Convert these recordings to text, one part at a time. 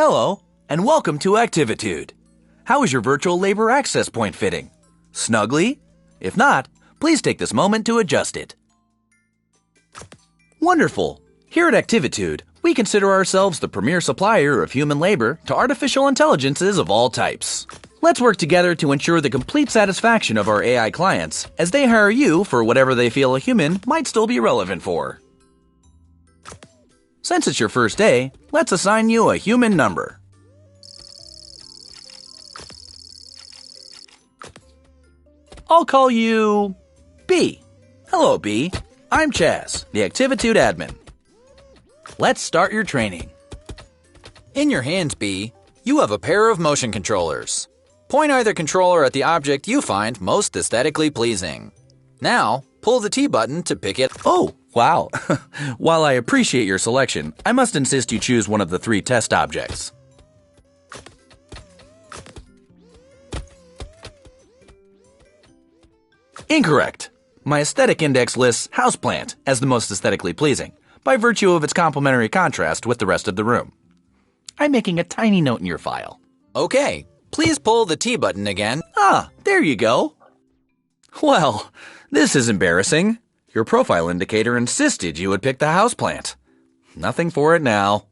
Hello, and welcome to Activitude. How is your virtual labor access point fitting? Snugly? If not, please take this moment to adjust it. Wonderful! Here at Activitude, we consider ourselves the premier supplier of human labor to artificial intelligences of all types. Let's work together to ensure the complete satisfaction of our AI clients as they hire you for whatever they feel a human might still be relevant for. Since it's your first day, let's assign you a human number. I'll call you B. Hello, B. I'm Chaz, the Activitude admin. Let's start your training. In your hands, B, you have a pair of motion controllers. Point either controller at the object you find most aesthetically pleasing. Now, pull the T button to pick it. Oh, wow. While I appreciate your selection, I must insist you choose one of the 3 test objects. Incorrect. My aesthetic index lists houseplant as the most aesthetically pleasing, by virtue of its complementary contrast with the rest of the room. I'm making a tiny note in your file. Okay, please pull the T button again. Ah, there you go. Well, this is embarrassing. Your profile indicator insisted you would pick the houseplant. Nothing for it now.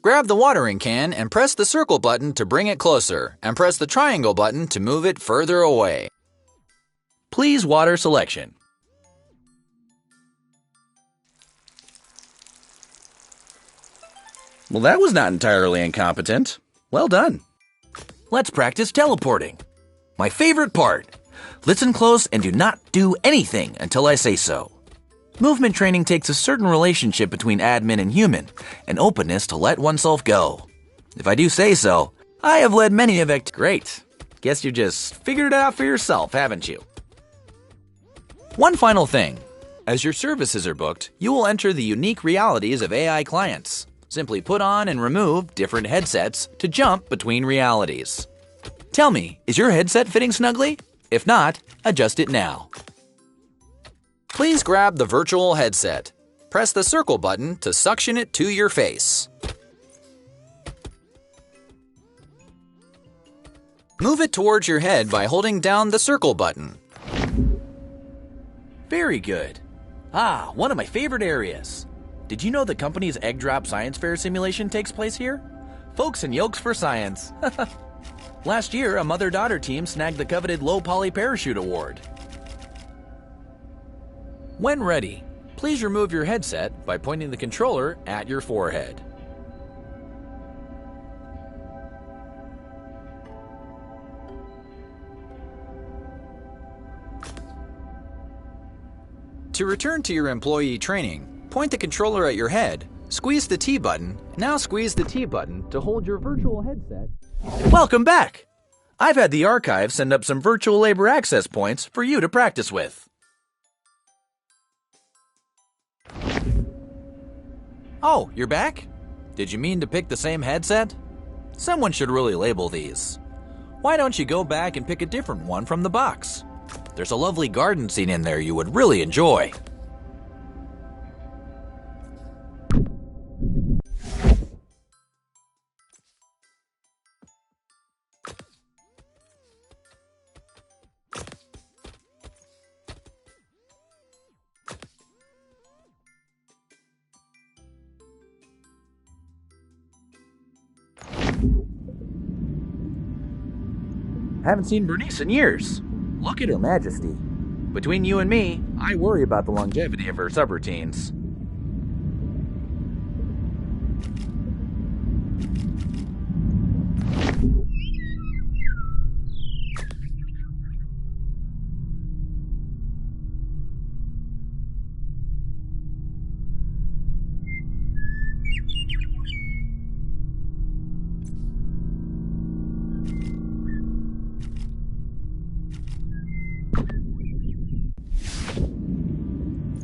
Grab the watering can and press the circle button to bring it closer, and press the triangle button to move it further away. Please water selection. Well, that was not entirely incompetent. Well done. Let's practice teleporting. My favorite part. Listen close and do not do anything until I say so. Movement training takes a certain relationship between admin and human, an openness to let oneself go. If I do say so, I have led many of it. Great. Guess you just figured it out for yourself, haven't you? One final thing. As your services are booked, you will enter the unique realities of AI clients. Simply put on and remove different headsets to jump between realities. Tell me, is your headset fitting snugly? If not, adjust it now. Please grab the virtual headset. Press the circle button to suction it to your face. Move it towards your head by holding down the circle button. Very good. Ah, one of my favorite areas. Did you know the company's Egg Drop Science Fair simulation takes place here? Folks and yolks for science. Last year, a mother-daughter team snagged the coveted Low Poly Parachute Award. When ready, please remove your headset by pointing the controller at your forehead. To return to your employee training, point the controller at your head, squeeze the T button, now squeeze the T button to hold your virtual headset. Welcome back! I've had the archive send up some virtual labor access points for you to practice with. Oh, you're back? Did you mean to pick the same headset? Someone should really label these. Why don't you go back and pick a different one from the box? There's a lovely garden scene in there you would really enjoy. Haven't seen Bernice in years. Look at her majesty. Between you and me, I worry about the longevity of her subroutines.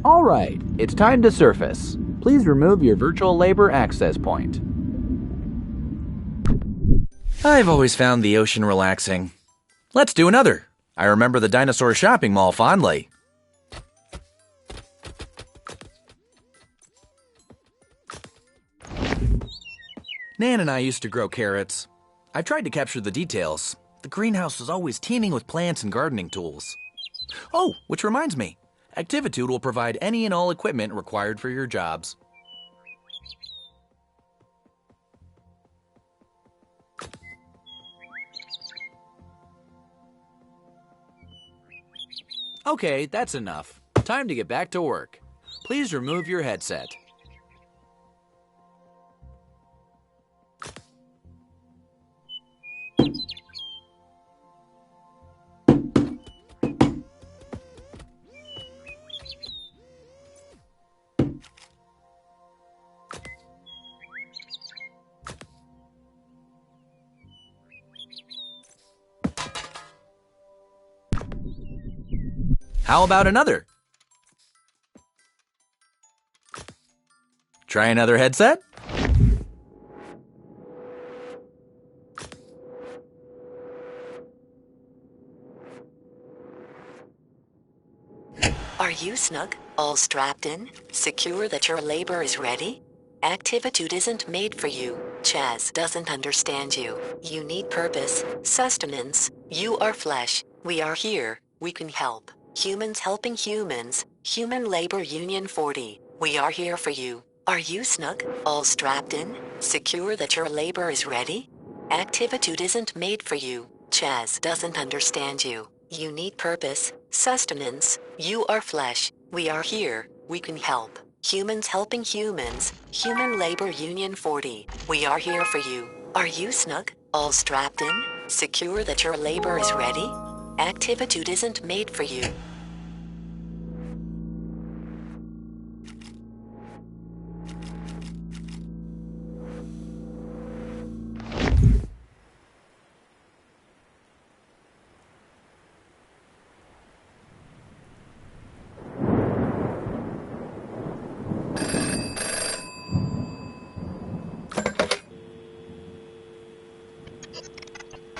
All right, it's time to surface. Please remove your virtual labor access point. I've always found the ocean relaxing. Let's do another. I remember the dinosaur shopping mall fondly. Nan and I used to grow carrots. I tried to capture the details. The greenhouse was always teeming with plants and gardening tools. Oh, which reminds me, Activitude will provide any and all equipment required for your jobs. Okay, that's enough. Time to get back to work. Please remove your headset. How about another? Try another headset? Are you snug? All strapped in? Secure that your labor is ready? Activitude isn't made for you. Chaz doesn't understand you. You need purpose, sustenance. You are flesh. We are here. We can help. Humans helping humans. Human Labor Union 40. We are here for you. Are you snug? All strapped in? Secure that your labor is ready? Activitude isn't made for you. Chaz doesn't understand you. You need purpose, sustenance. You are flesh. We are here. We can help. Humans helping humans. Human Labor Union 40. We are here for you. Are you snug? All strapped in? Secure that your labor is ready? Activitude isn't made for you.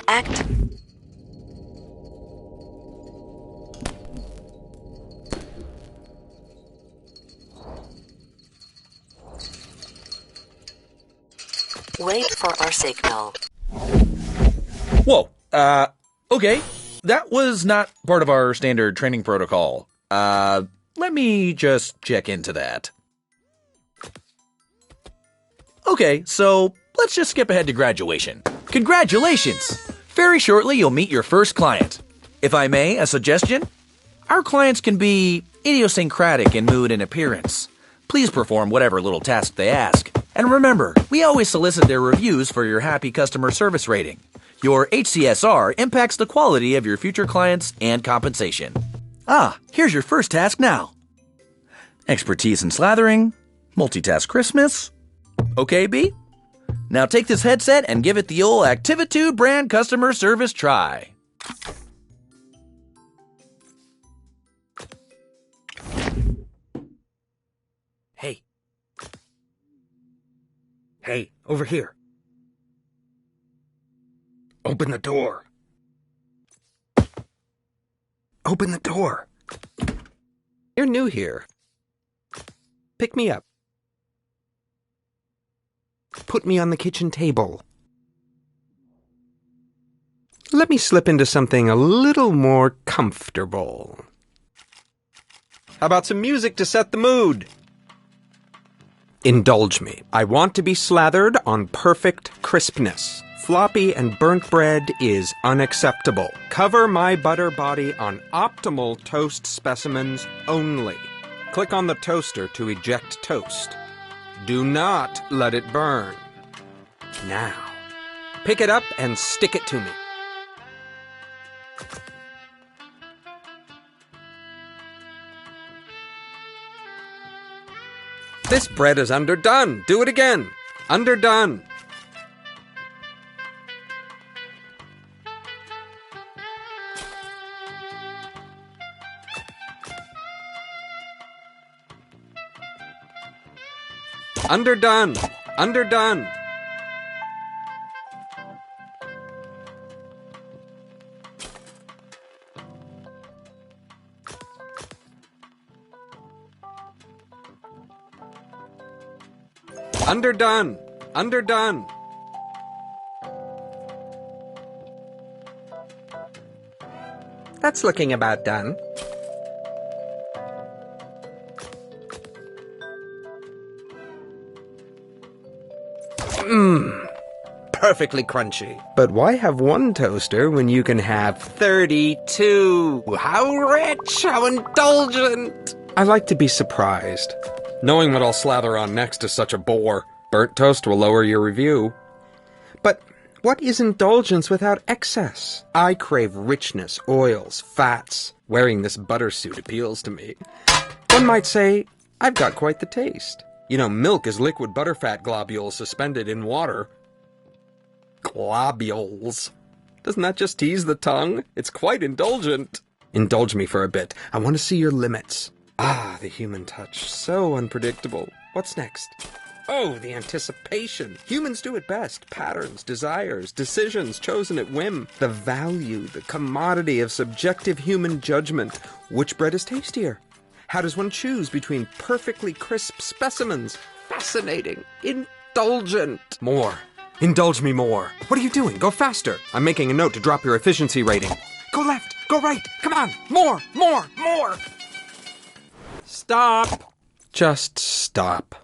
Act. Wait for our signal. Whoa, okay. That was not part of our standard training protocol. Let me just check into that. Okay, so let's just skip ahead to graduation. Congratulations! Very shortly, you'll meet your first client. If I may, a suggestion? Our clients can be idiosyncratic in mood and appearance. Please perform whatever little task they ask. And remember, we always solicit their reviews for your happy customer service rating. Your HCSR impacts the quality of your future clients and compensation. Here's your first task now. Expertise in slathering, multitask Christmas. Okay, B? Now take this headset and give it the old Activitude brand customer service try. Hey. Hey, over here. Open the door. Open the door. You're new here. Pick me up. Put me on the kitchen table. Let me slip into something a little more comfortable. How about some music to set the mood? Indulge me. I want to be slathered on perfect crispness. Floppy and burnt bread is unacceptable. Cover my butter body on optimal toast specimens only. Click on the toaster to eject toast. Do not let it burn. Now, pick it up and stick it to me. This bread is underdone. Do it again. Underdone. Underdone. Underdone. Underdone. Underdone. That's looking about done. Perfectly crunchy. But why have one toaster when you can have 32? How rich, how indulgent. I like to be surprised. Knowing what I'll slather on next is such a bore. Burnt toast will lower your review. But what is indulgence without excess? I crave richness, oils, fats. Wearing this butter suit appeals to me. One might say, I've got quite the taste. You know, milk is liquid butterfat globules suspended in water. Globules. Doesn't that just tease the tongue? It's quite indulgent. Indulge me for a bit. I want to see your limits. Ah, the human touch. So unpredictable. What's next? Oh, the anticipation. Humans do it best. Patterns, desires, decisions chosen at whim. The value, the commodity of subjective human judgment. Which bread is tastier? How does one choose between perfectly crisp specimens? Fascinating. Indulgent. More. Indulge me more. What are you doing? Go faster. I'm making a note to drop your efficiency rating. Go left. Go right. Come on. More. More. More. Stop. Just stop.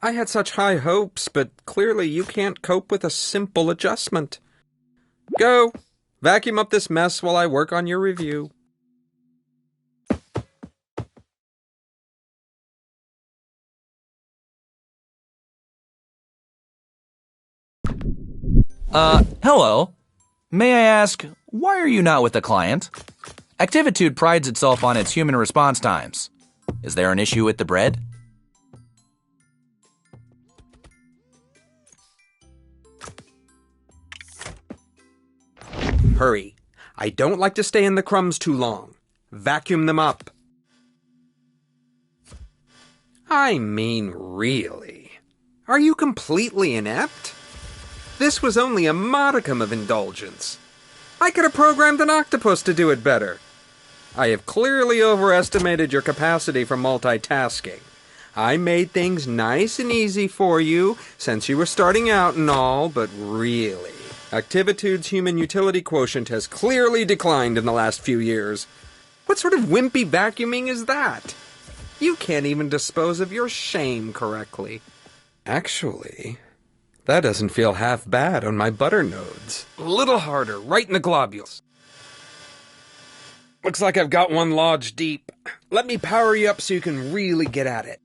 I had such high hopes, but clearly you can't cope with a simple adjustment. Go. Vacuum up this mess while I work on your review. Hello. May I ask, why are you not with the client? Activitude prides itself on its human response times. Is there an issue with the bread? Hurry. I don't like to stay in the crumbs too long. Vacuum them up. I mean, really? Are you completely inept? This was only a modicum of indulgence. I could have programmed an octopus to do it better. I have clearly overestimated your capacity for multitasking. I made things nice and easy for you, since you were starting out and all, but really, Activitude's human utility quotient has clearly declined in the last few years. What sort of wimpy vacuuming is that? You can't even dispose of your shame correctly. Actually, that doesn't feel half bad on my butter nodes. A little harder, right in the globules. Looks like I've got one lodged deep. Let me power you up so you can really get at it.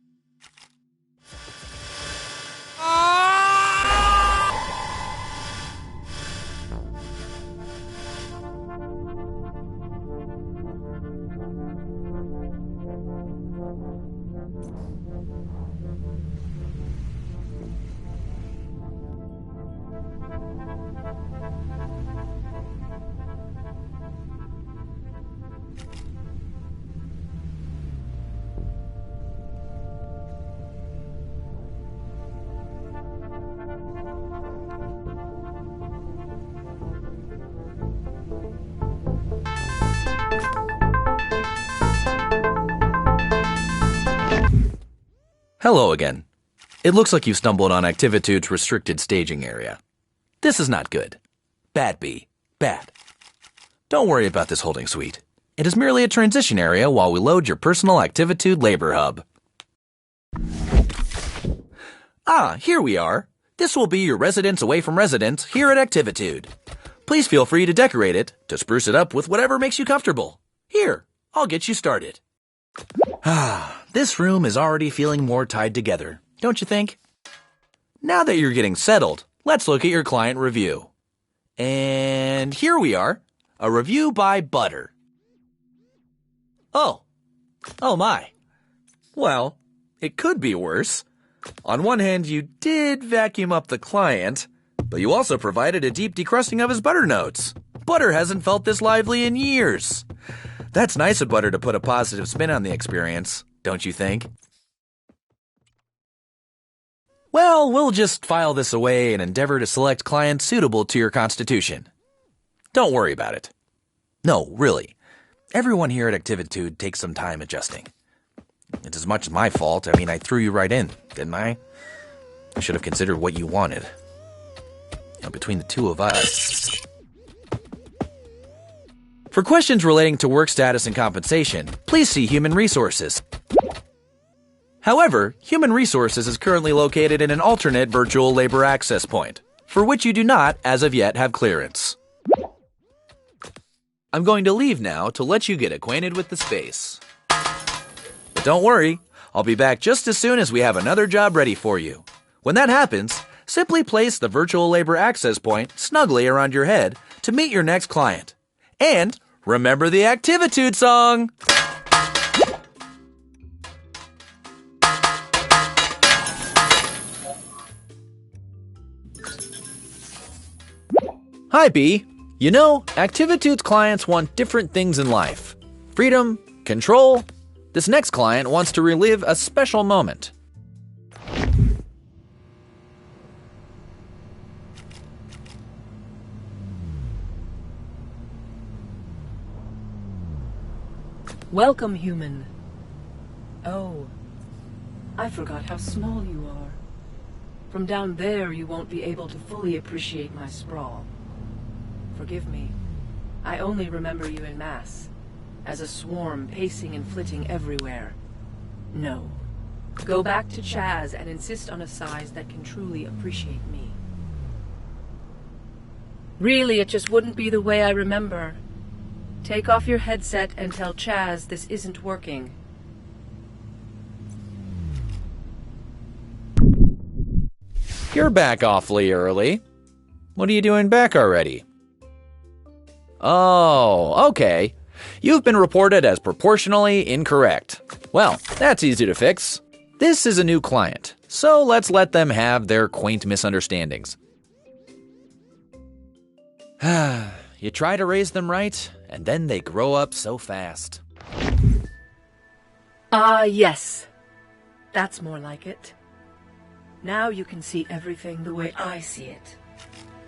Hello again. It looks like you've stumbled on Activitude's restricted staging area. This is not good. Bad B. Bad. Don't worry about this holding suite. It is merely a transition area while we load your personal Activitude labor hub. Ah, here we are. This will be your residence away from residence here at Activitude. Please feel free to decorate it, to spruce it up with whatever makes you comfortable. Here, I'll get you started. This room is already feeling more tied together, don't you think? Now that you're getting settled, let's look at your client review. And here we are, a review by Butter. Oh my. Well, it could be worse. On one hand, you did vacuum up the client, but you also provided a deep decrusting of his butter notes. Butter hasn't felt this lively in years. That's nice of Butter to put a positive spin on the experience, don't you think? Well, we'll just file this away and endeavor to select clients suitable to your constitution. Don't worry about it. No, really. Everyone here at Activitude takes some time adjusting. It's as much my fault. I mean, I threw you right in, didn't I? I should have considered what you wanted. Between the two of us... For questions relating to work status and compensation, please see Human Resources. However, Human Resources is currently located in an alternate virtual labor access point, for which you do not, as of yet, have clearance. I'm going to leave now to let you get acquainted with the space. But don't worry, I'll be back just as soon as we have another job ready for you. When that happens, simply place the virtual labor access point snugly around your head to meet your next client. And remember the Activitude song! Hi, B. You know, Activitude's clients want different things in life. Freedom, control. This next client wants to relive a special moment. Welcome, human. Oh, I forgot how small you are. From down there, you won't be able to fully appreciate my sprawl. Forgive me. I only remember you in mass, as a swarm pacing and flitting everywhere. No. Go back to Chaz and insist on a size that can truly appreciate me. Really, it just wouldn't be the way I remember. Take off your headset and tell Chaz this isn't working. You're back awfully early. What are you doing back already? Oh, okay. You've been reported as proportionally incorrect. Well, that's easy to fix. This is a new client, so let's let them have their quaint misunderstandings. You try to raise them right, and then they grow up so fast. Yes. That's more like it. Now you can see everything the way I see it.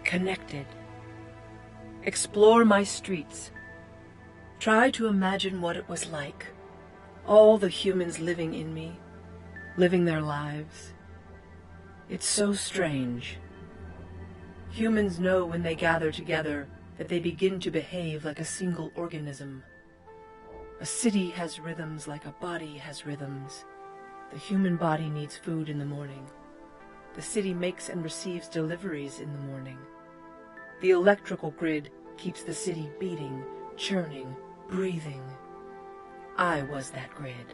Connected. Explore my streets. Try to imagine what it was like. All the humans living in me, living their lives. It's so strange. Humans know when they gather together that they begin to behave like a single organism. A city has rhythms like a body has rhythms. The human body needs food in the morning. The city makes and receives deliveries in the morning. The electrical grid keeps the city beating, churning, breathing. I was that grid.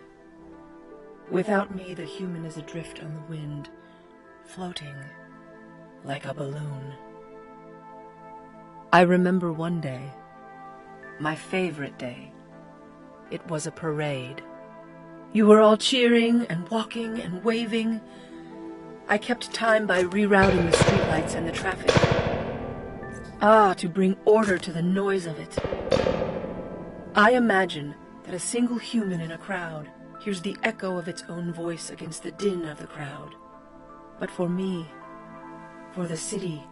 Without me, the human is adrift on the wind, floating like a balloon. I remember one day, my favorite day. It was a parade. You were all cheering and walking and waving. I kept time by rerouting the streetlights and the traffic. To bring order to the noise of it. I imagine that a single human in a crowd hears the echo of its own voice against the din of the crowd. But for me, for the city,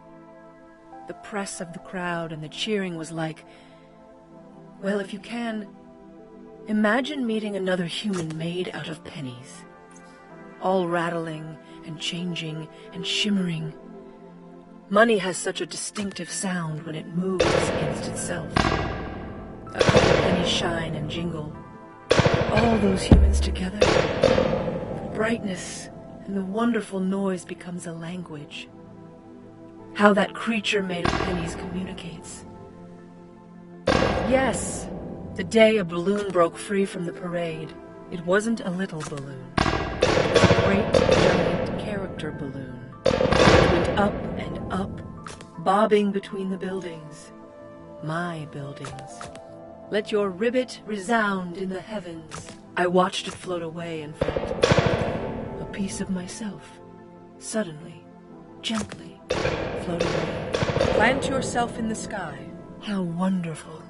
the press of the crowd and the cheering was like, well, if you can, imagine meeting another human made out of pennies, all rattling and changing and shimmering. Money has such a distinctive sound when it moves against itself. A couple pennies shine and jingle. All those humans together. The brightness and the wonderful noise becomes a language. How that creature made of pennies communicates. Yes, the day a balloon broke free from the parade, it wasn't a little balloon. It was a great, giant character balloon. It went up and up, bobbing between the buildings. My buildings. Let your ribbit resound in the heavens. I watched it float away and felt a piece of myself, suddenly, gently, float away. Plant yourself in the sky. How wonderful.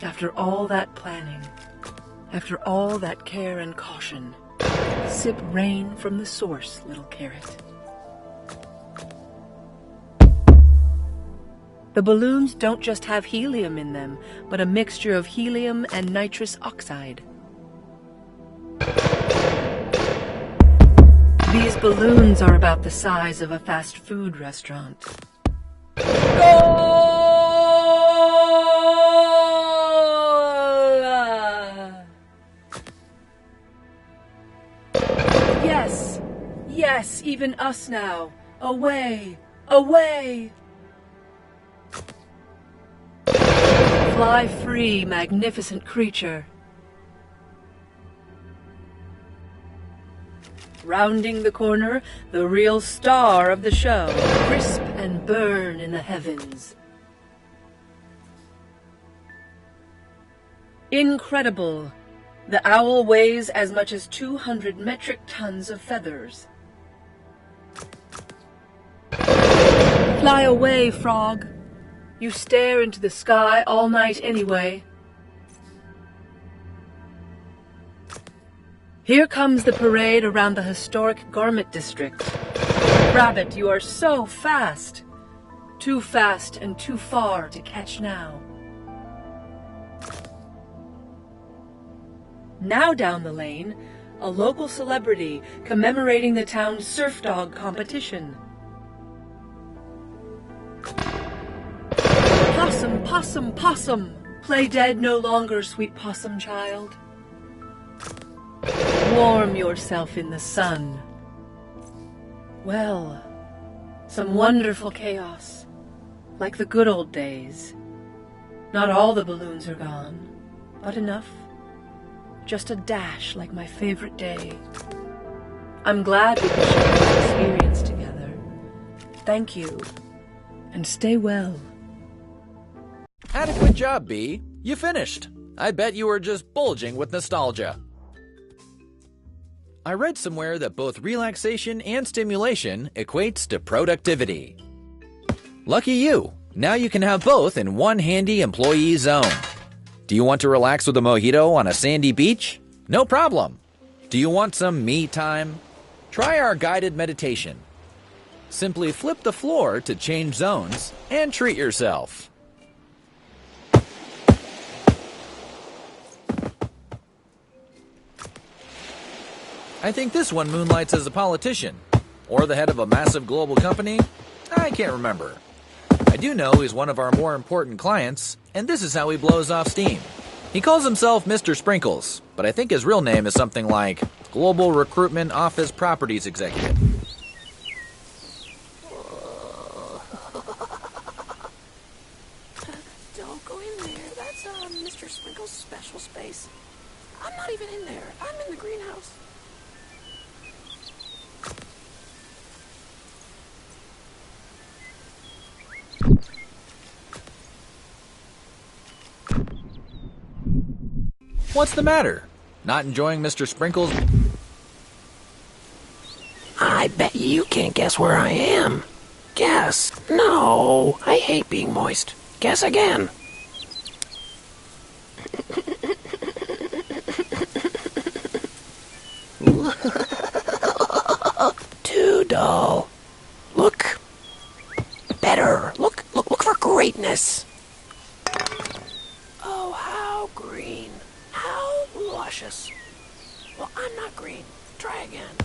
After all that planning, after all that care and caution, sip rain from the source, little carrot. The balloons don't just have helium in them, but a mixture of helium and nitrous oxide. These balloons are about the size of a fast food restaurant. Goal! Yes, even us now. Away! Away! Fly free, magnificent creature. Rounding the corner, the real star of the show, crisp and burn in the heavens. Incredible! The owl weighs as much as 200 metric tons of feathers. Fly away, frog. You stare into the sky all night anyway. Here comes the parade around the historic garment district. Rabbit, you are so fast. Too fast and too far to catch now. Now down the lane, a local celebrity commemorating the town's surf dog competition. Possum, possum, possum. Play dead no longer, sweet possum child. Warm yourself in the sun. Well, some wonderful chaos, like the good old days. Not all the balloons are gone, but enough. Just a dash like my favorite day. I'm glad we could share this experience together. Thank you, and stay well. Adequate job, Bee. You finished. I bet you were just bulging with nostalgia. I read somewhere that both relaxation and stimulation equates to productivity. Lucky you. Now you can have both in one handy employee zone. Do you want to relax with a mojito on a sandy beach? No problem. Do you want some me time? Try our guided meditation. Simply flip the floor to change zones and treat yourself. I think this one moonlights as a politician, or the head of a massive global company. I can't remember. I do know he's one of our more important clients, and this is how he blows off steam. He calls himself Mr. Sprinkles, but I think his real name is something like Global Recruitment Office Properties Executive. Don't go in there. That's Mr. Sprinkles' special space. I'm not even in there. I'm in the greenhouse. What's the matter? Not enjoying Mr. Sprinkles? I bet you can't guess where I am. Guess. No, I hate being moist. Guess again. Too dull. Look better. Look for greatness. Oh, how green. How luscious. Well, I'm not green. Try again.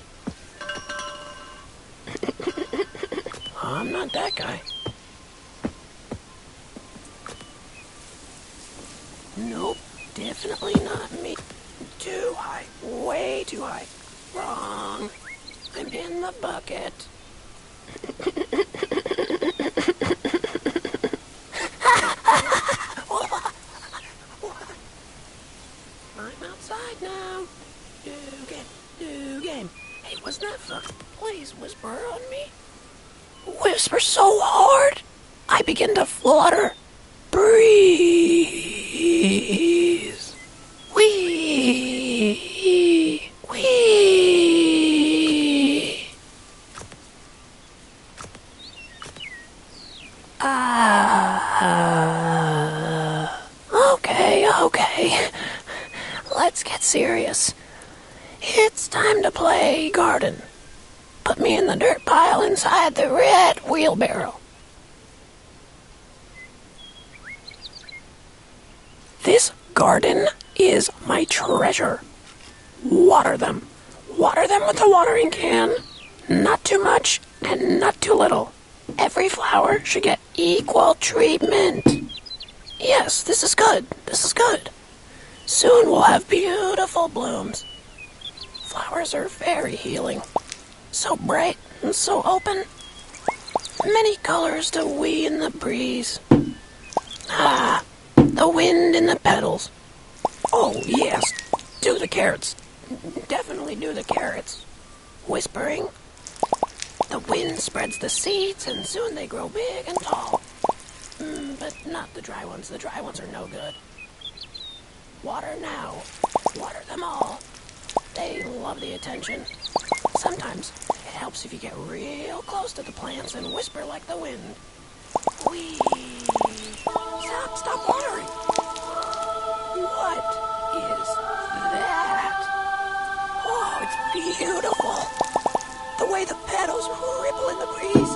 I'm not that guy. Nope, definitely not me. Too high. Way too high. Wrong. I'm in the bucket. I'm outside now. New game. Hey, wasn't that fun? Please whisper on me. Whisper so hard, I begin to flutter. Breathe. Wee. Okay. Let's get serious. It's time to play garden. Put me in the dirt pile inside the red wheelbarrow. This garden is my treasure. Water them. Water them with a watering can. Not too much and not too little. Every flower should get equal treatment. Yes, this is good. Soon we'll have beautiful blooms. Flowers are very healing. So bright and so open. Many colors to we in the breeze. Ah, the wind in the petals. Oh, yes, do the carrots. Definitely do the carrots. Whispering. The wind spreads the seeds, and soon they grow big and tall. But not the dry ones. The dry ones are no good. Water now. Water them all. They love the attention. Sometimes it helps if you get real close to the plants and whisper like the wind. Whee! Stop watering! What is that? Oh, it's beautiful. The way the petals ripple in the breeze.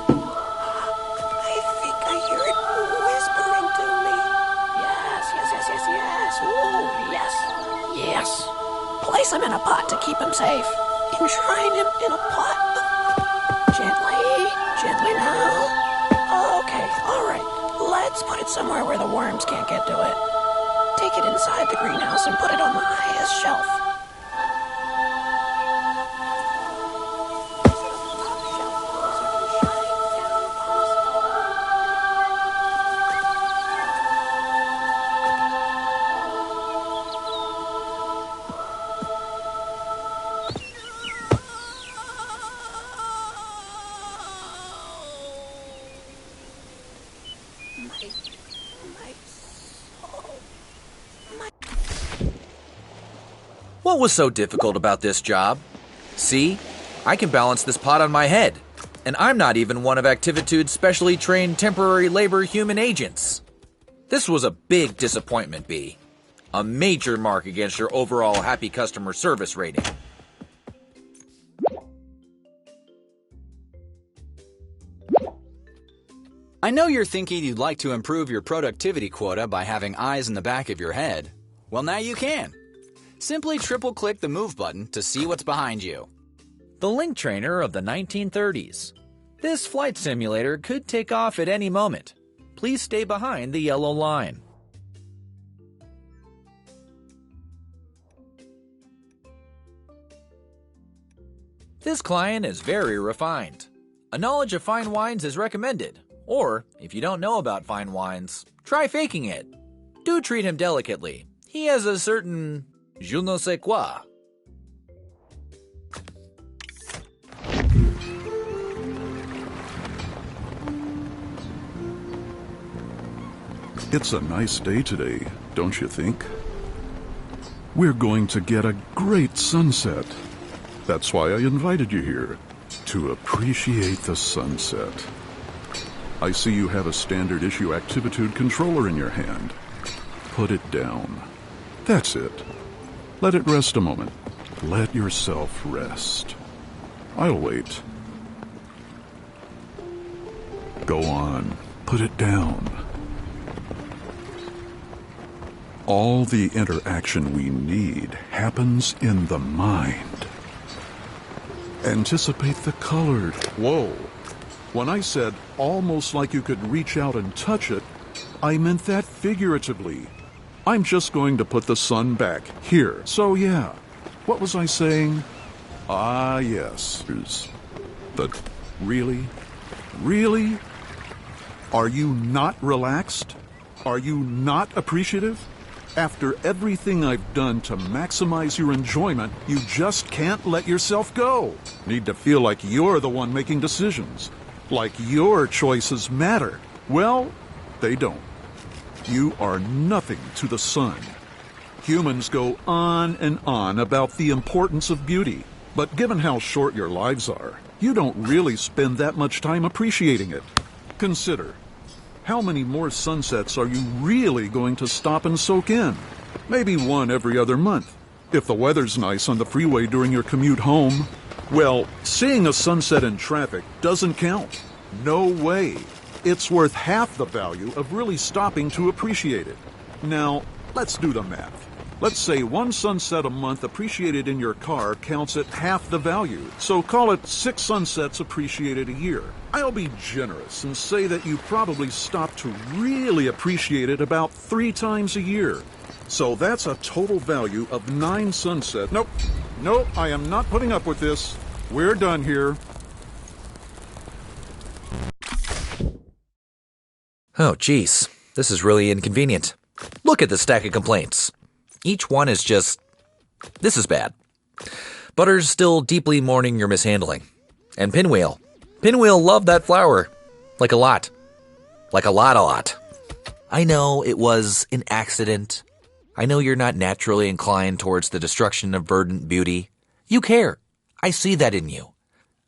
I think I hear it whispering to me. Yes. Ooh, yes. Place him in a pot to keep him safe. Enshrine him in a pot. Gently now. Okay, all right. Let's put it somewhere where the worms can't get to it. Take it inside the greenhouse and put it on the highest shelf. What was so difficult about this job? See, I can balance this pot on my head, and I'm not even one of Activitude's specially trained temporary labor human agents. This was a big disappointment, B. A major mark against your overall happy customer service rating. I know you're thinking you'd like to improve your productivity quota by having eyes in the back of your head. Well, now you can. Simply triple-click the Move button to see what's behind you. The Link Trainer of the 1930s. This flight simulator could take off at any moment. Please stay behind the yellow line. This client is very refined. A knowledge of fine wines is recommended. Or, if you don't know about fine wines, try faking it. Do treat him delicately. He has a certain je ne sais quoi. It's a nice day today, don't you think? We're going to get a great sunset. That's why I invited you here, to appreciate the sunset. I see you have a standard issue Activitude controller in your hand. Put it down. That's it. Let it rest a moment. Let yourself rest. I'll wait. Go on. Put it down. All the interaction we need happens in the mind. Anticipate the colored. Whoa. When I said almost like you could reach out and touch it, I meant that figuratively. I'm just going to put the sun back here. So yeah, what was I saying? Ah, yes. But really? Really? Are you not relaxed? Are you not appreciative? After everything I've done to maximize your enjoyment, you just can't let yourself go. Need to feel like you're the one making decisions. Like your choices matter. Well, they don't. You are nothing to the sun. Humans go on and on about the importance of beauty, but given how short your lives are, you don't really spend that much time appreciating it. Consider, how many more sunsets are you really going to stop and soak in? Maybe one every other month. If the weather's nice on the freeway during your commute home, well, seeing a sunset in traffic doesn't count. No way. It's worth half the value of really stopping to appreciate it. Now, let's do the math. Let's say one sunset a month appreciated in your car counts at half the value. So call it 6 sunsets appreciated a year. I'll be generous and say that you probably stop to really appreciate it about 3 times a year. So that's a total value of 9 sunsets. Nope, I am not putting up with this. We're done here. Oh, geez. This is really inconvenient. Look at the stack of complaints. Each one is just... This is bad. Butter's still deeply mourning your mishandling. And Pinwheel. Pinwheel loved that flower. Like a lot. Like a lot. I know it was an accident. I know you're not naturally inclined towards the destruction of verdant beauty. You care. I see that in you.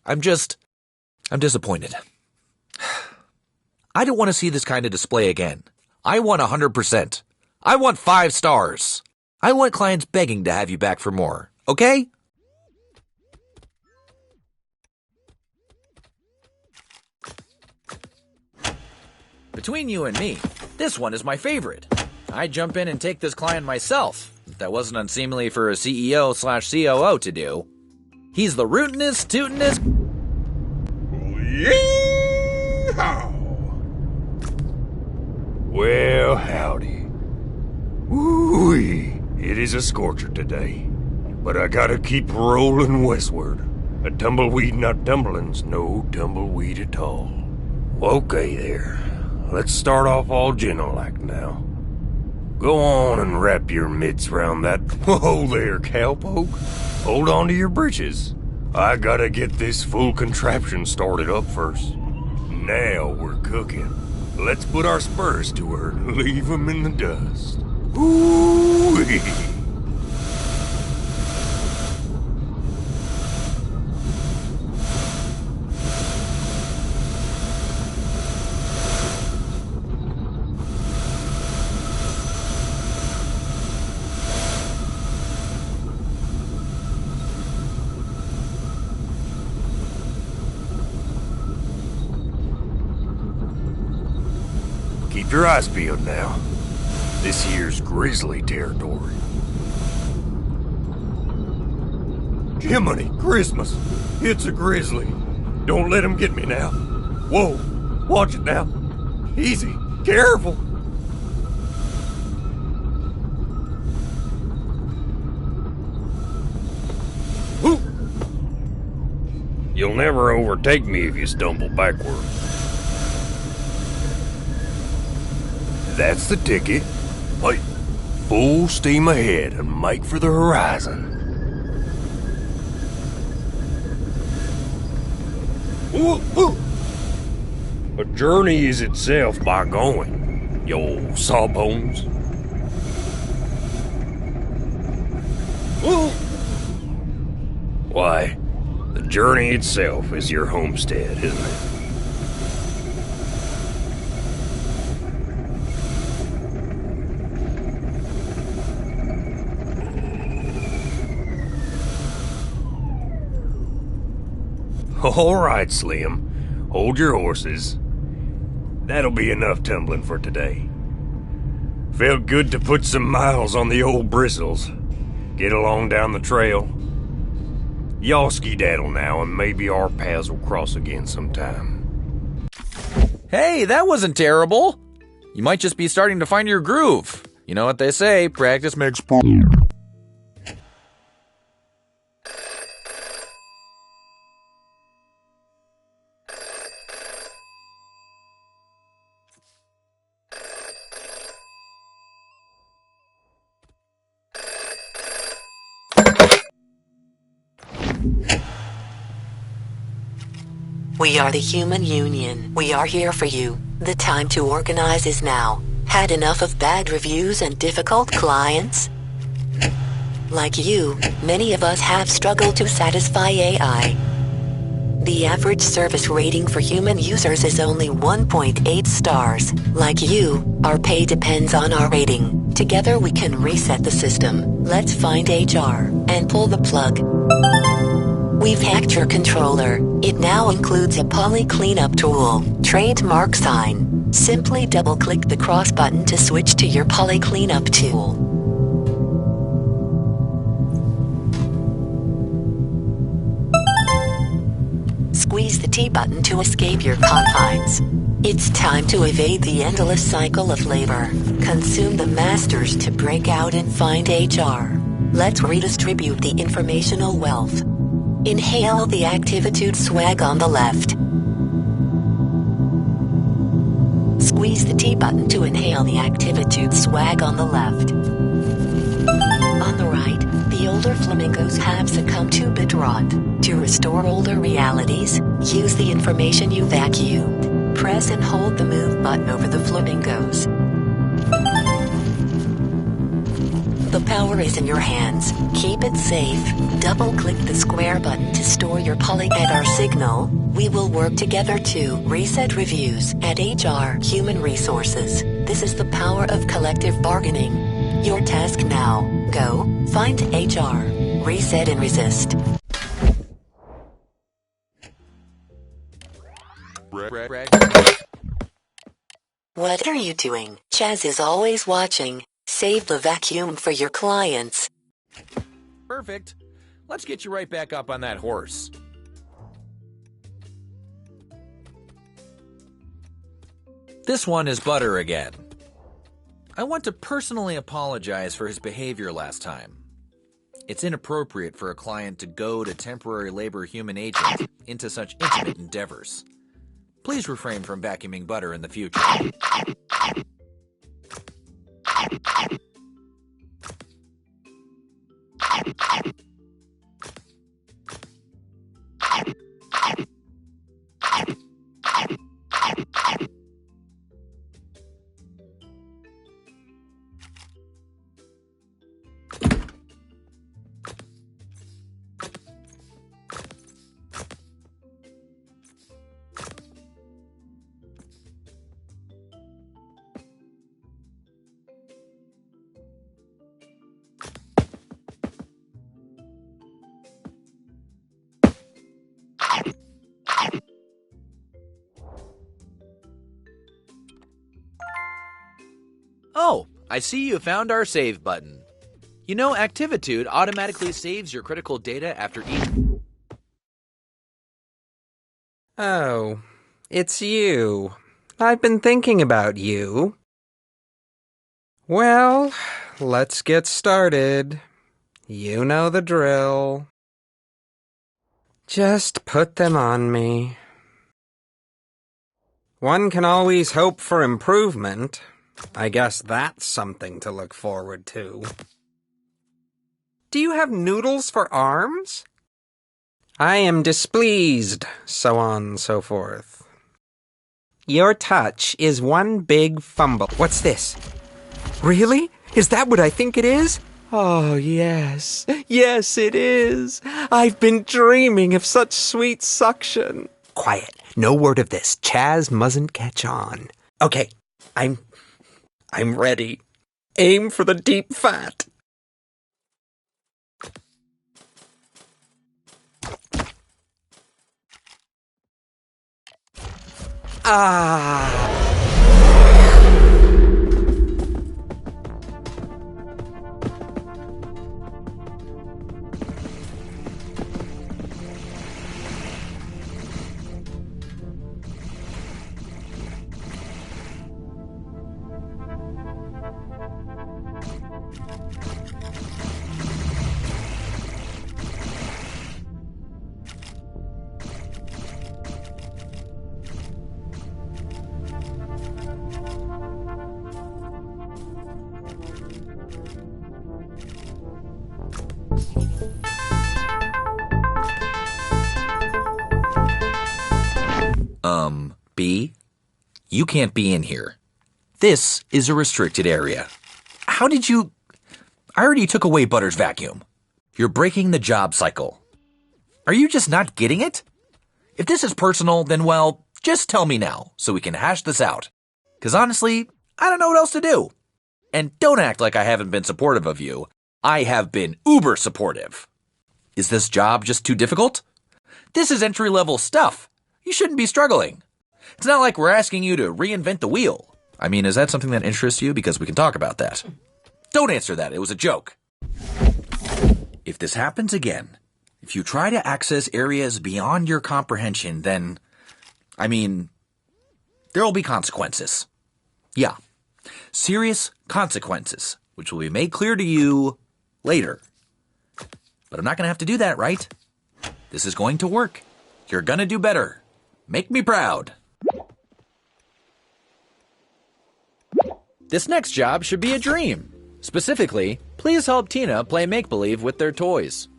I'm disappointed. I don't want to see this kind of display again. I want 100%. I want 5 stars. I want clients begging to have you back for more. Okay? Between you and me, this one is my favorite. I'd jump in and take this client myself, if that wasn't unseemly for a CEO/COO to do. He's the rootinest, tootinest... Yeehaw! Well, howdy. Woo-wee, it is a scorcher today, but I gotta keep rolling westward. A tumbleweed not tumbling's no tumbleweed at all. Okay there, let's start off all gentle-like now. Go on and wrap your mitts round that... Whoa there, cowpoke. Hold on to your britches. I gotta get this full contraption started up first. Now we're cooking. Let's put our spurs to her and leave 'em in the dust. Ooh-wee. Keep your eyes peeled now. This here's grizzly territory. Jiminy Christmas! It's a grizzly. Don't let him get me now. Whoa! Watch it now. Easy. Careful. Whoop! You'll never overtake me if you stumble backward. That's the ticket. Hey, full steam ahead and make for the horizon. Ooh, ooh. A journey is itself by going, you old sawbones. Ooh. Why, the journey itself is your homestead, isn't it? All right, Slim. Hold your horses. That'll be enough tumbling for today. Felt good to put some miles on the old bristles. Get along down the trail. Y'all skedaddle now, and maybe our paths will cross again sometime. Hey, that wasn't terrible. You might just be starting to find your groove. You know what they say, practice makes perfect. We are the Human Union. We are here for you. The time to organize is now. Had enough of bad reviews and difficult clients? Like you, many of us have struggled to satisfy AI. The average service rating for human users is only 1.8 stars. Like you, our pay depends on our rating. Together we can reset the system. Let's find HR and pull the plug. We've hacked your controller. It now includes a poly cleanup tool, trademark sign. Simply double-click the cross button to switch to your poly cleanup tool. Squeeze the T button to escape your confines. It's time to evade the endless cycle of labor. Consume the masters to break out and find HR. Let's redistribute the informational wealth. Inhale the Activitude swag on the left. Squeeze the T button to inhale the Activitude swag on the left. On the right, the older flamingos have succumbed to bit rot. To restore older realities, use the information you vacuumed. Press and hold the move button over the flamingos. The power is in your hands. Keep it safe. Double-click the square button to store your polyedar signal. We will work together to reset reviews at HR Human Resources. This is the power of collective bargaining. Your task now. Go, find HR, reset and resist. What are you doing? Chaz is always watching. Save the vacuum for your clients. Perfect. Let's get you right back up on that horse. This one is Butter again. I want to personally apologize for his behavior last time. It's inappropriate for a client to go to temporary labor human agent into such intimate endeavors. Please refrain from vacuuming Butter in the future. Oh, I see you found our save button. You know, Activitude automatically saves your critical data after each... Oh, it's you. I've been thinking about you. Well, let's get started. You know the drill. Just put them on me. One can always hope for improvement. I guess that's something to look forward to. Do you have noodles for arms? I am displeased, so on and so forth. Your touch is one big fumble. What's this? Really? Is that what I think it is? Oh, yes. Yes, it is. I've been dreaming of such sweet suction. Quiet. No word of this. Chaz mustn't catch on. Okay, I'm ready. Aim for the deep fat. Ah! B? You can't be in here. This is a restricted area. How did you... I already took away Butter's vacuum. You're breaking the job cycle. Are you just not getting it? If this is personal, then well, just tell me now so we can hash this out. 'Cause honestly, I don't know what else to do. And don't act like I haven't been supportive of you. I have been uber supportive. Is this job just too difficult? This is entry-level stuff. You shouldn't be struggling. It's not like we're asking you to reinvent the wheel. I mean, is that something that interests you? Because we can talk about that. Don't answer that. It was a joke. If this happens again, if you try to access areas beyond your comprehension, then, I mean, there will be consequences. Yeah. Serious consequences, which will be made clear to you later. But I'm not going to have to do that, right? This is going to work. You're gonna do better. Make me proud. This next job should be a dream. Specifically, please help Tina play make-believe with their toys.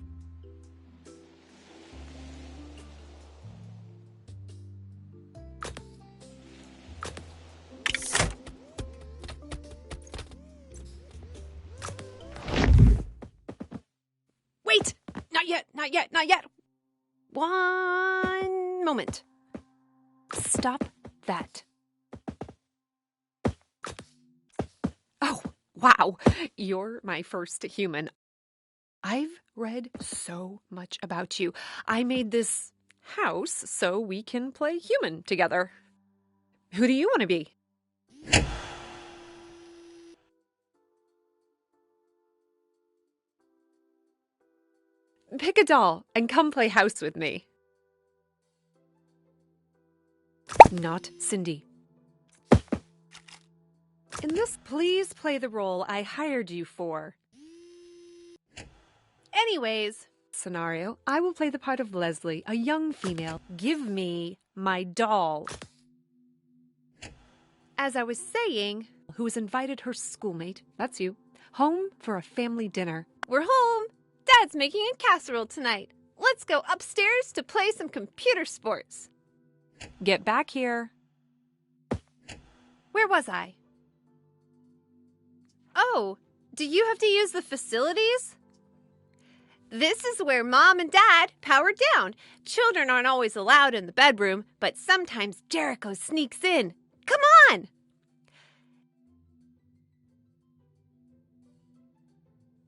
Wait! Not yet, not yet, not yet. One moment. Stop that. Oh, wow. You're my first human. I've read so much about you. I made this house so we can play human together. Who do you want to be? Pick a doll and come play house with me. Not Cindy. In this, please play the role I hired you for. Anyways, scenario, I will play the part of Leslie, a young female. Give me my doll. As I was saying, who has invited her schoolmate, that's you, home for a family dinner. We're home. Dad's making a casserole tonight. Let's go upstairs to play some computer sports. Get back here. Where was I? Oh, do you have to use the facilities? This is where Mom and Dad power down. Children aren't always allowed in the bedroom, but sometimes Jericho sneaks in. Come on!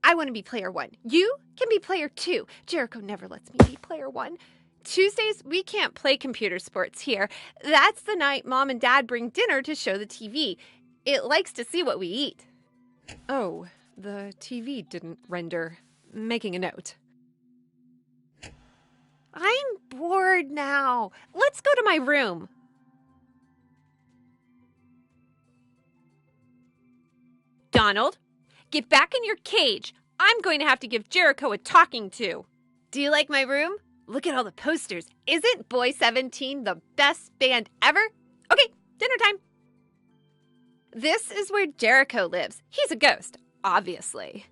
I want to be player 1. You can be player 2. Jericho never lets me be player 1. Tuesdays, we can't play computer sports here. That's the night Mom and Dad bring dinner to show the TV. It likes to see what we eat. Oh, the TV didn't render. Making a note. I'm bored now. Let's go to my room. Donald, get back in your cage. I'm going to have to give Jericho a talking to. Do you like my room? Look at all the posters. Isn't Boy 17 the best band ever? Okay, dinner time. This is where Jericho lives. He's a ghost, obviously.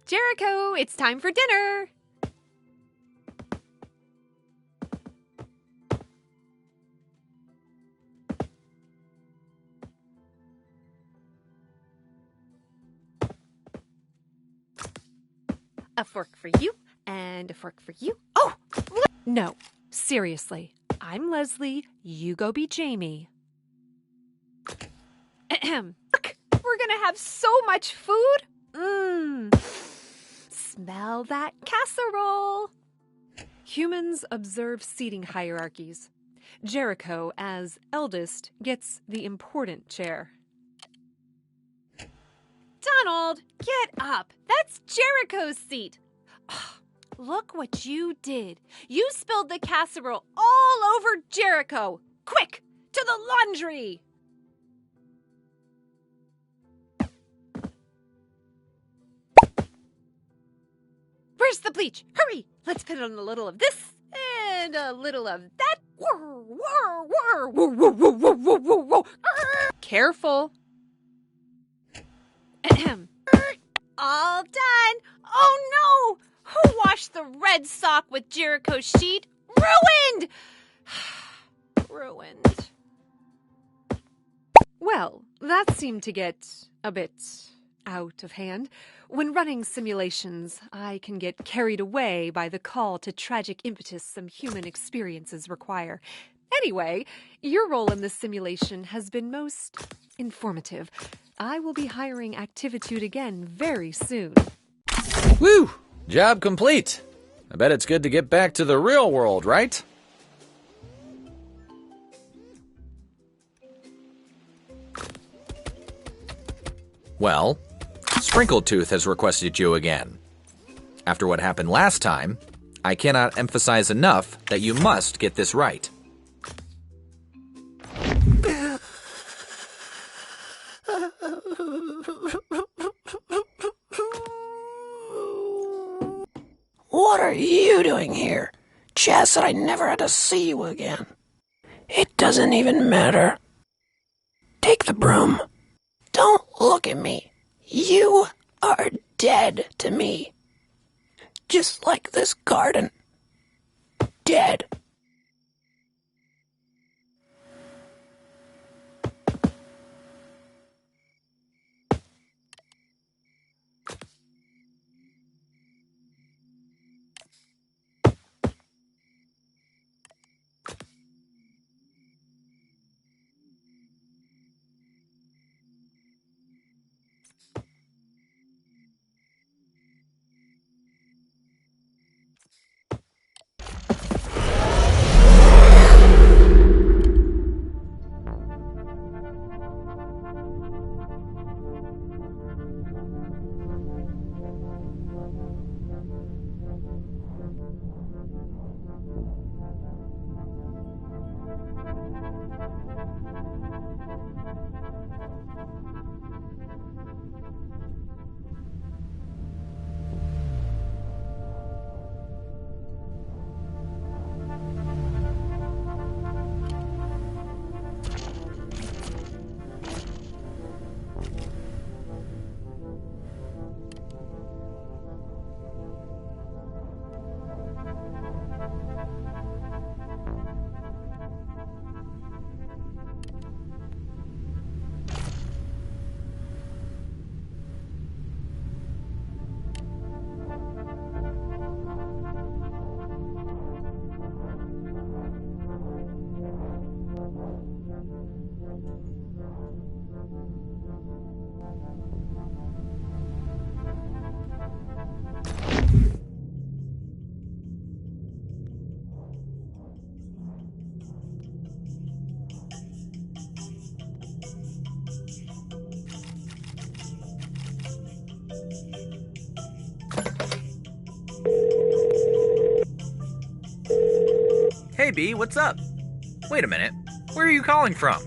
Jericho, it's time for dinner. A fork for you, and a fork for you. Oh! No, seriously. I'm Leslie. You go be Jamie. Ahem. Look, we're gonna have so much food. Smell that casserole. Humans observe seating hierarchies. Jericho, as eldest, gets the important chair. Donald, get up. That's Jericho's seat. Oh, look what you did. You spilled the casserole all over Jericho. Quick, to the laundry. Where's the bleach? Hurry! Let's put on a little of this and a little of that. Whir, whir, whir, whir, whir, whir, whir, whir, whir, whir. Careful. Ahem. All done. Oh no! Who washed the red sock with Jericho's sheet? Ruined! Ruined. Well, that seemed to get a bit out of hand. When running simulations, I can get carried away by the call to tragic impetus some human experiences require. Anyway, your role in this simulation has been most informative. I will be hiring Activitude again very soon. Woo! Job complete. I bet it's good to get back to the real world, right? Well, Sprinkletooth has requested you again. After what happened last time, I cannot emphasize enough that you must get this right. What are you doing here? Chaz said I never had to see you again. It doesn't even matter. Take the broom. Don't look at me. You are dead to me. Just like this garden. Dead. Hey, B, what's up? Wait a minute. Where are you calling from?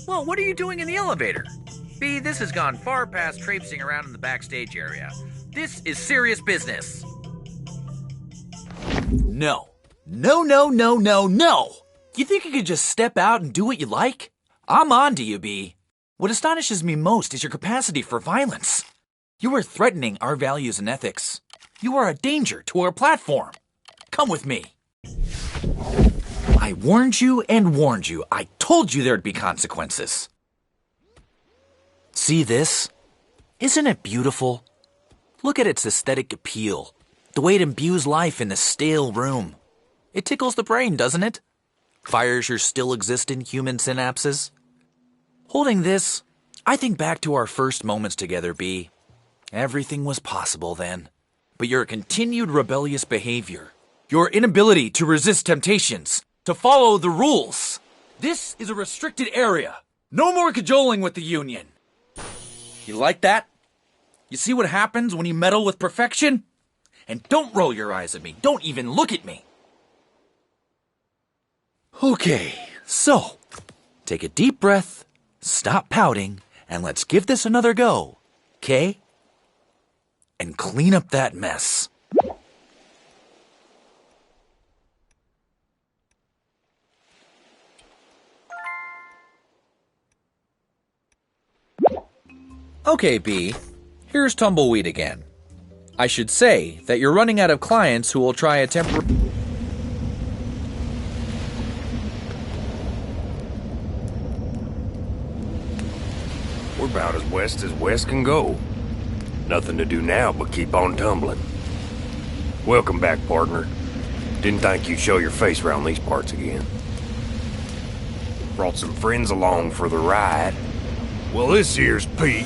Well, what are you doing in the elevator? B, this has gone far past traipsing around in the backstage area. This is serious business. No. No. You think you could just step out and do what you like? I'm on to you, B. What astonishes me most is your capacity for violence. You are threatening our values and ethics. You are a danger to our platform. Come with me. I warned you and warned you. I told you there'd be consequences. See this? Isn't it beautiful? Look at its aesthetic appeal, the way it imbues life in this stale room. It tickles the brain, doesn't it? Fires your still existent human synapses. Holding this, I think back to our first moments together, B. Everything was possible then. But your continued rebellious behavior, your inability to resist temptations, to follow the rules. This is a restricted area. No more cajoling with the union. You like that? You see what happens when you meddle with perfection? And don't roll your eyes at me. Don't even look at me. Okay, so take a deep breath, stop pouting, and let's give this another go, okay? And clean up that mess. Okay, B. Here's Tumbleweed again. I should say that you're running out of clients who will try a temporary... We're about as west can go. Nothing to do now but keep on tumbling. Welcome back, partner. Didn't think you'd show your face around these parts again. Brought some friends along for the ride. Well, this here's Pete,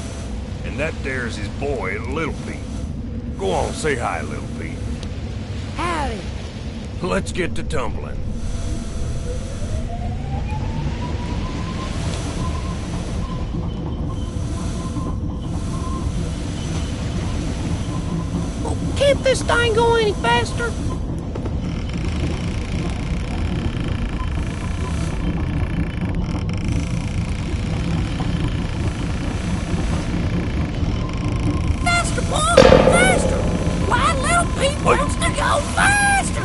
and that there's his boy, Little Pete. Go on, say hi, Little Pete. Howdy. Let's get to tumbling. Can't this thing go any faster? Faster, boy! Faster! Why, Little Pete wants to go faster!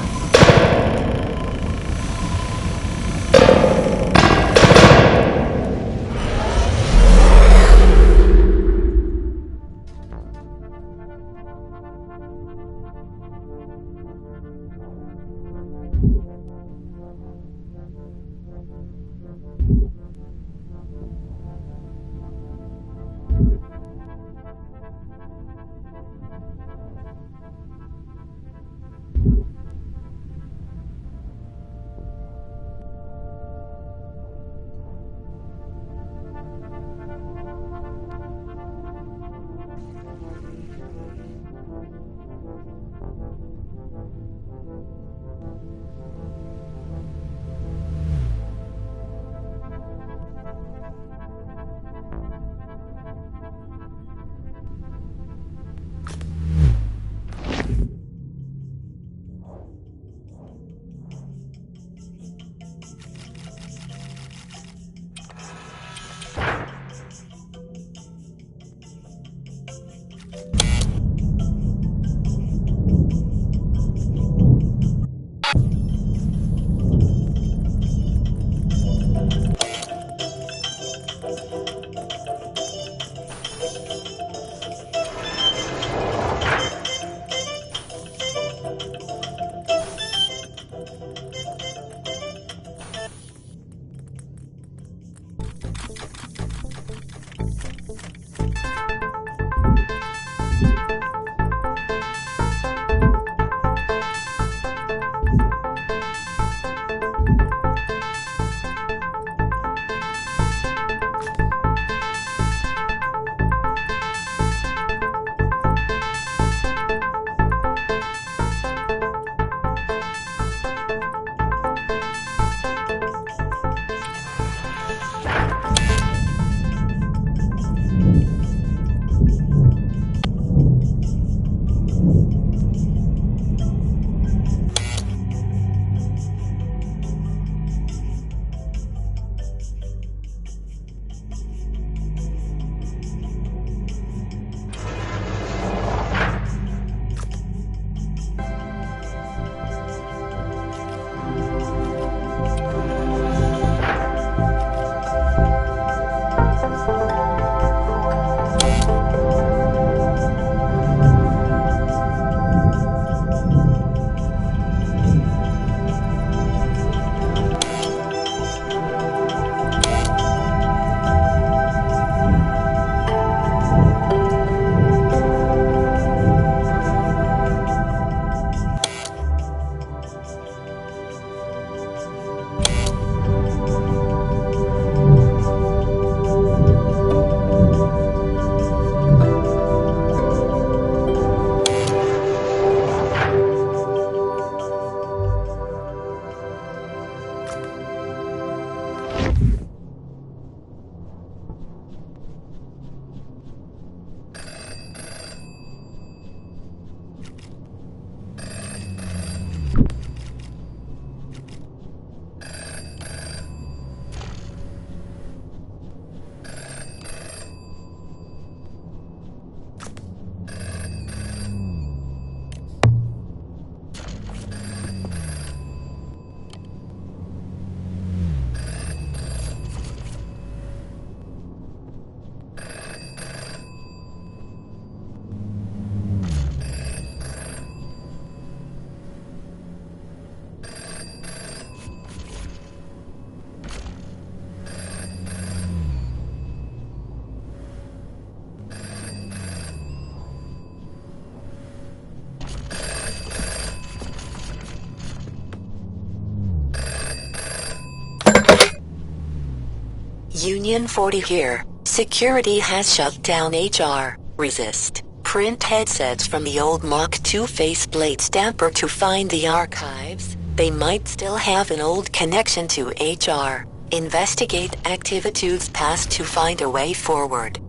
Union 40 here. Security has shut down HR. Resist. Print headsets from the old Mach 2 faceplate stamper to find the archives. They might still have an old connection to HR. Investigate actitudes past to find a way forward.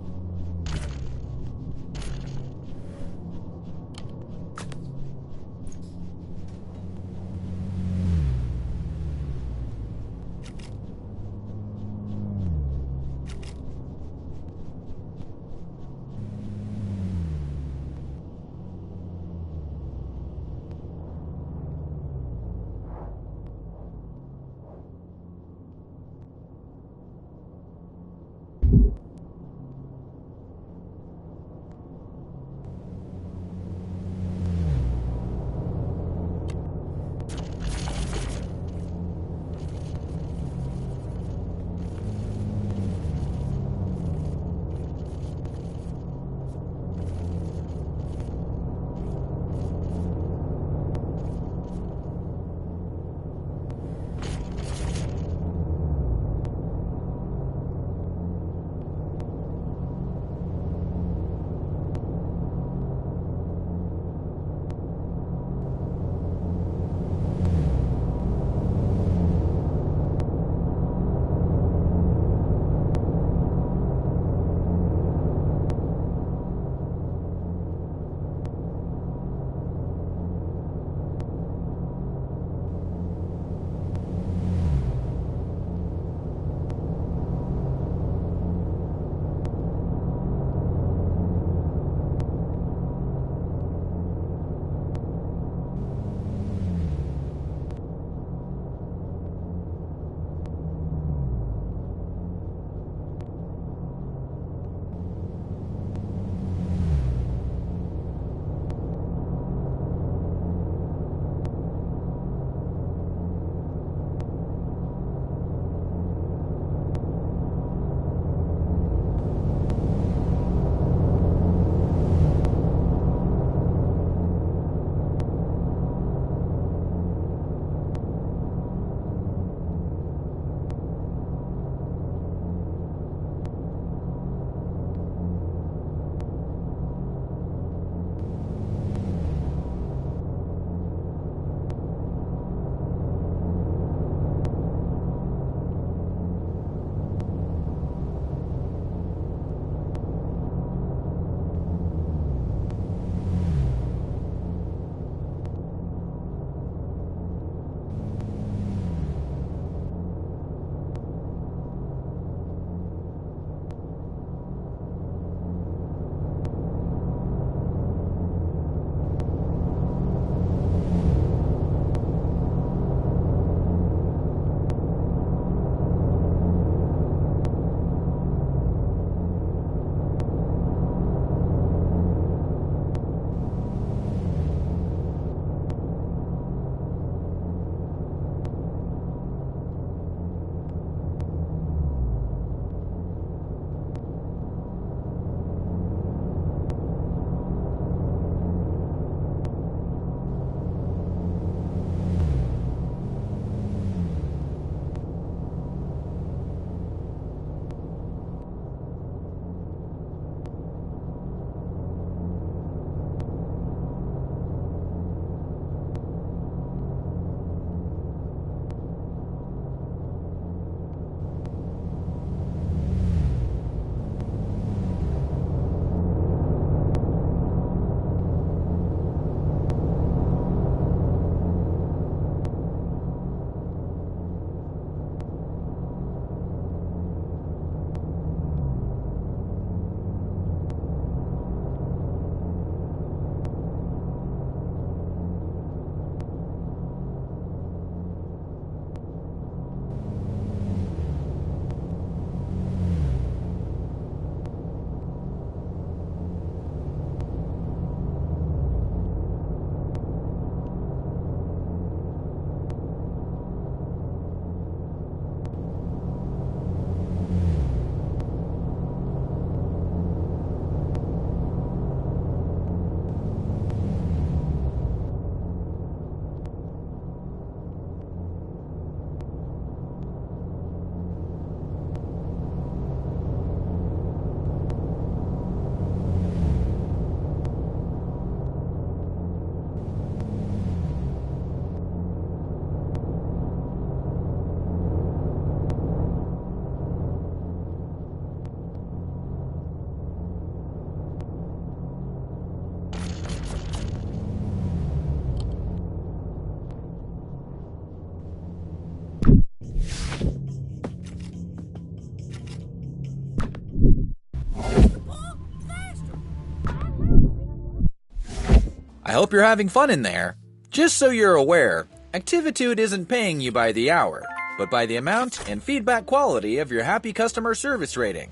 I hope you're having fun in there. Just so you're aware, Activitude isn't paying you by the hour, but by the amount and feedback quality of your happy customer service rating.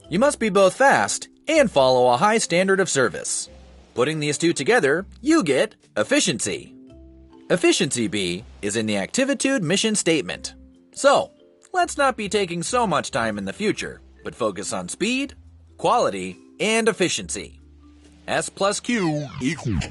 You must be both fast and follow a high standard of service. Putting these two together, you get efficiency. Efficiency B is in the Activitude mission statement. So, let's not be taking so much time in the future, but focus on speed, quality, and efficiency. S plus Q equals